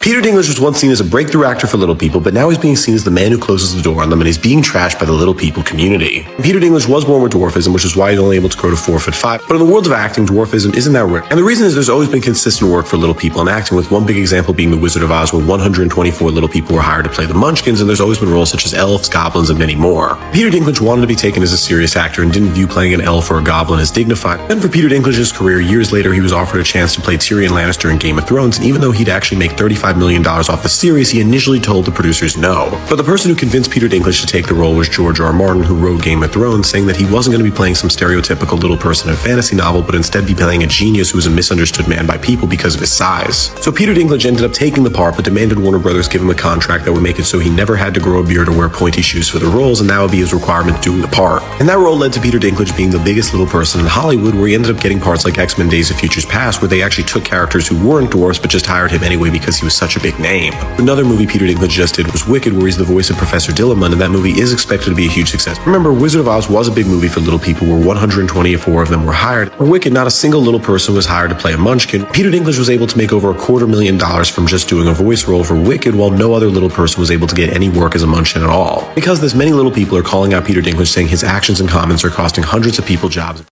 Peter Dinklage was once seen as a breakthrough actor for little people, but now he's being seen as the man who closes the door on them and he's being trashed by the little people community. Peter Dinklage was born with dwarfism, which is why he's only able to grow to 4'5", but in the world of acting, dwarfism isn't that rare. And the reason is there's always been consistent work for little people in acting, with one big example being The Wizard of Oz, where 124 little people were hired to play the Munchkins, and there's always been roles such as elves, goblins, and many more. Peter Dinklage wanted to be taken as a serious actor and didn't view playing an elf or a goblin as dignified. And for Peter Dinklage's career, years later he was offered a chance to play Tyrion Lannister in Game of Thrones, and even though he'd actually make $35 million off the series, he initially told the producers no. But the person who convinced Peter Dinklage to take the role was George R. R. Martin, who wrote Game of Thrones, saying that he wasn't going to be playing some stereotypical little person in a fantasy novel, but instead be playing a genius who was a misunderstood man by people because of his size. So Peter Dinklage ended up taking the part, but demanded Warner Brothers give him a contract that would make it so he never had to grow a beard or wear pointy shoes for the roles, and that would be his requirement doing the part. And that role led to Peter Dinklage being the biggest little person in Hollywood, where he ended up getting parts like X-Men Days of Futures Past, where they actually took characters who weren't dwarfs but just hired him anyway because he was such a big name. Another movie Peter Dinklage just did was Wicked, where he's the voice of Professor Dillamond, and that movie is expected to be a huge success. Remember, Wizard of Oz was a big movie for little people, where 124 of them were hired. For Wicked, not a single little person was hired to play a Munchkin. Peter Dinklage was able to make over $250,000 from just doing a voice role for Wicked, while no other little person was able to get any work as a Munchkin at all. Because this, many little people are calling out Peter Dinklage, saying his actions and comments are costing hundreds of people jobs.